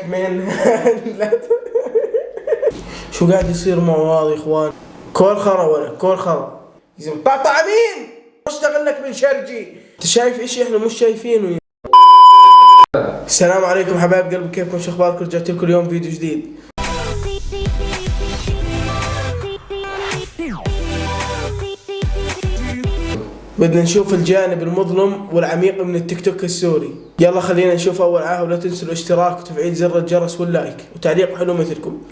من شو قاعد يصير معه هذا يا اخوان؟ كل خرا ولا كل خرا يزم طعطع مين؟ اشتغل لك من شرجي. انت شايف اشي احنا مش شايفينه. السلام عليكم حبايب قلبي، كيفكم؟ شو اخباركم؟ رجعت لكم اليوم فيديو جديد. بدنا نشوف الجانب المظلم والعميق من التيك توك السوري. يلا خلينا نشوف اول عاهه، ولا تنسوا الاشتراك وتفعيل زر الجرس واللايك وتعليق حلو مثلكم.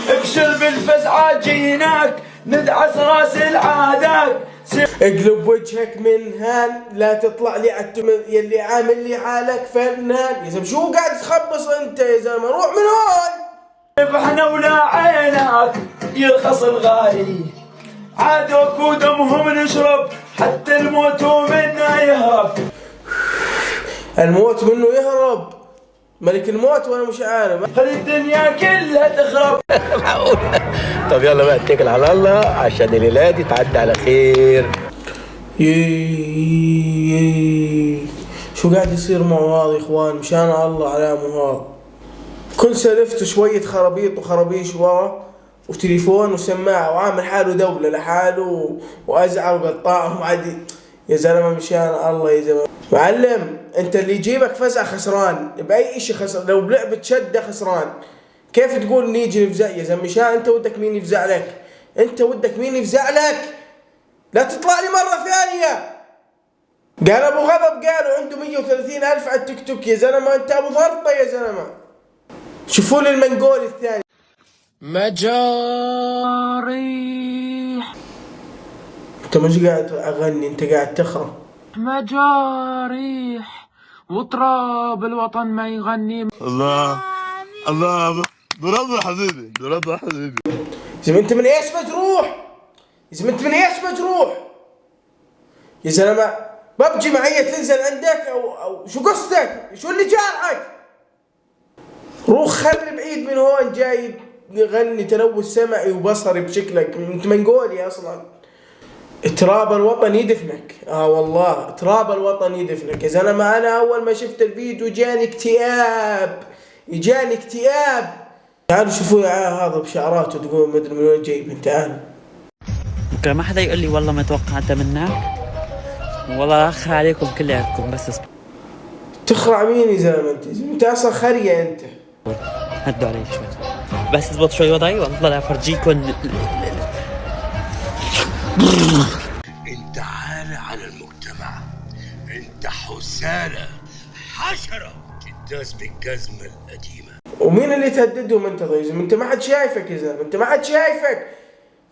ابشر بالفزعة جيناك ندعس راس العادات. اقلب وجهك من هان، لا تطلع لي يلي عامل لي حالك فنان. يا زلمه شو قاعد تخبص انت يا زلمه؟ روح من هون. احنا ولا عينك يرخص الغالي، عادوك ودمهم نشرب حتى الموت منا يهرب. الموت منه يهرب؟ ملك الموت وانا مش عارف. خلي الدنيا كلها تخرب. طب يلا بقى اتكل على الله عشان الليله دي تعدي على خير. شو قاعد يصير معه هذا يا اخوان؟ مشان الله علامه هذا. كل سلفته شوية خرابيط وخرابيش ورا وتليفون وسماعة وعامل حاله دولة لحاله وأزعر وقطاعه وعادي. يا زلمة مشان الله يا زلمة. معلم انت اللي يجيبك فزعة خسران بأي اشي، خسران لو بلعبة شدة خسران. كيف تقول نيجي نفزع يا زلمة؟ مشان انت ودك مين يفزع لك؟ انت ودك مين يفزع لك؟ لا تطلع لي مرة ثانية. قال ابو غضب قالوا عنده 130,000 على التيك توك. يا زلمة انت ابو ضرطة يا زلمة. شوفوا لي المنقول الثاني. مجاريح انت مش قاعد اغني، انت قاعد تخرب. مجاريح وتراب الوطن ما يغني. الله الله، ضرب يا حبيبي، ضرب يا حبيبي. يا زلمة انت من ايش مجروح؟ يا زلمة انت من ايش مجروح؟ يا زلمة ببجي معي تنزل عندك او شو قصتك؟ شو اللي جارحك؟ روح خلي بعيد من هون، جاي يغني تلوث سمعي وبصري بشكلك. انت منقولي اصلا. تراب الوطن يدفنك. والله تراب الوطن يدفنك يا زلمة. انا اول ما شفت الفيديو جاني اكتئاب، جاني اكتئاب. تعالوا شوفوا يا هذا بشعراته تقول مدري من وين جايب. تعالوا. بكره ما حدا يقول لي والله ما توقعت منك، والله اخر عليكم كلياتكم. بس تخرع مين يا زلمة؟ انت اصلا خرية انت. هدوا علي شوي بس اضبط شوي وضعي والله لا افرجيكم. انت عالة على المجتمع، انت حسالة حشرة تداس بالجزمة القديمة. ومين اللي تهددهم انت؟ طيب يا زلمة انت ما حد شايفك يا زلمة، انت ما حد شايفك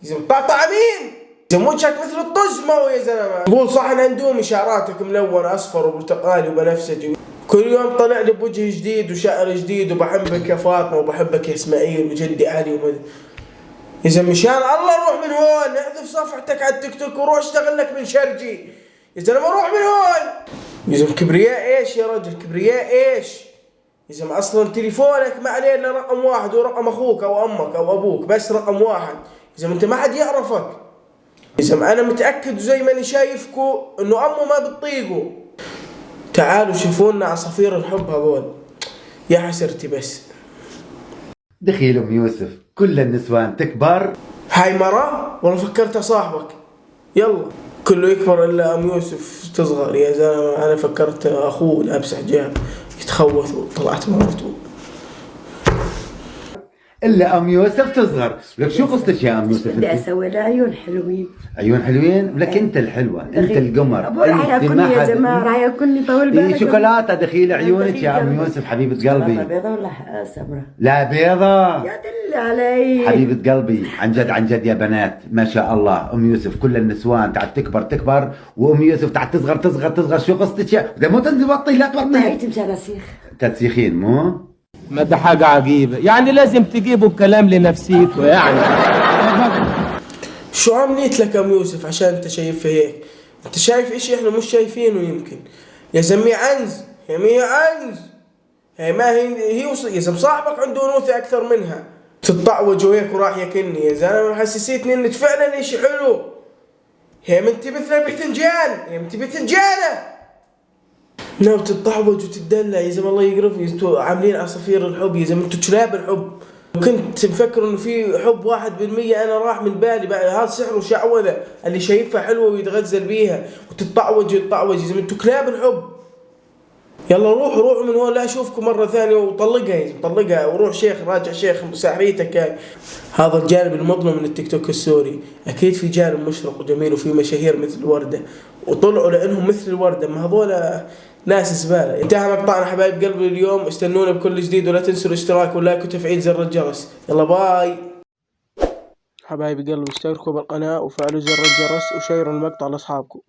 يا زلمة. طعطع مين؟ يا زلمة وجهك مثل الطز ما هو يا زلمة. تقول صحن اندومي شعراتك ملون اصفر وبرتقالي وبنفسجي. كل يوم طلع لي بوجه جديد وشعر جديد وبحبك يا فاطمة وبحبك يا اسماعيل وجدي علي ومدري. يا زلمة مشان الله روح من هون، احذف صفحتك على التيك توك وروح اشتغل لك من شرجي. يا زلمة روح من هون. يا زلمة كبرياء ايش يا رجل؟ كبرياء ايش؟ يا زلمة اصلا تليفونك ما عليه الا رقم واحد ورقم اخوك او امك او ابوك، بس رقم واحد. يا زلمة انت ما حد يعرفك. يا زلمة انا متأكد زي ماني شايفكو انه امه ما بتطيقوا. تعالوا شوفونا عصافير الحب هذول. يا حسرتي بس. دخيل ام يوسف كل النسوان تكبر. هاي مرة والله فكرتها صاحبك. يلا كله يكبر الا ام يوسف تصغر يا زلمة. انا فكرت اخوه لابس حجاب يتخوث وطلعت مرته. الا ام يوسف تصغر. لك شو قصتك يا ام يوسف؟ بدي اسوي لها عيون حلوين. عيون حلوين؟ لك انت الحلوه، انت القمر. ابو راح ياكلني يا جماعه، راح ياكلني طول بالك. في شوكولاته دخيل عيونك يا ام يوسف حبيبه قلبي. بيضة ولا سمراء؟ لا بيضة يا دل علي حبيبه قلبي. عن جد عن جد يا بنات ما شاء الله. ام يوسف كل النسوان تعال تكبر تكبر، وام يوسف تعال تصغر تصغر تصغر. شو قصتك يا اذا مو تنزبطي لا ما هي تبطي تمشي على سيخ تسيخين مو؟ ما ده حاجة عجيبة، يعني لازم تجيبوا الكلام لنفسيته يعني. شو عمليت لك ام يوسف عشان انت شايفها هيك؟ انت شايف اشي احنا مش شايفينه يمكن. يا زلمة عنز، هي مية عنز. هي ما هي يا زلمة صاحبك عنده انوثة اكثر منها. تطعوج وهيك وراح ياكلني يا زلمة. حسسيتني انك فعلا اشي حلو. هي انت مثل البتنجان، هي انت بتنجانة. ناوي تتطعوج وتتدلع يا زلمه الله يقرفني. انتوا عاملين عصافير الحب يا زلمه، انتوا كلاب الحب. كنت مفكر انه في حب 1%، انا راح من بالي بعد. هذا سحر وشعوذه اللي شايفها حلوه ويتغزل بيها وتتطعوج يا زلمه، انتوا كلاب الحب. يلا روحوا من هون، لا اشوفكم مره ثانيه. وطلقها يا زلمه، طلقها وروح شيخ، راجع شيخ سحريتك هاي. هذا الجانب المظلم من التيك توك السوري. اكيد في جانب مشرق وجميل وفي مشاهير مثل الورده، وطلعوا لانهم مثل الورده. ما هذول ناس زباله. انتهى مقطعنا حبايب قلبي اليوم، استنونا بكل جديد، ولا تنسوا الاشتراك واللايك وتفعيل زر الجرس. يلا باي حبايب قلبي، اشتركوا بالقناه وفعلوا زر الجرس وشيروا المقطع لاصحابكم.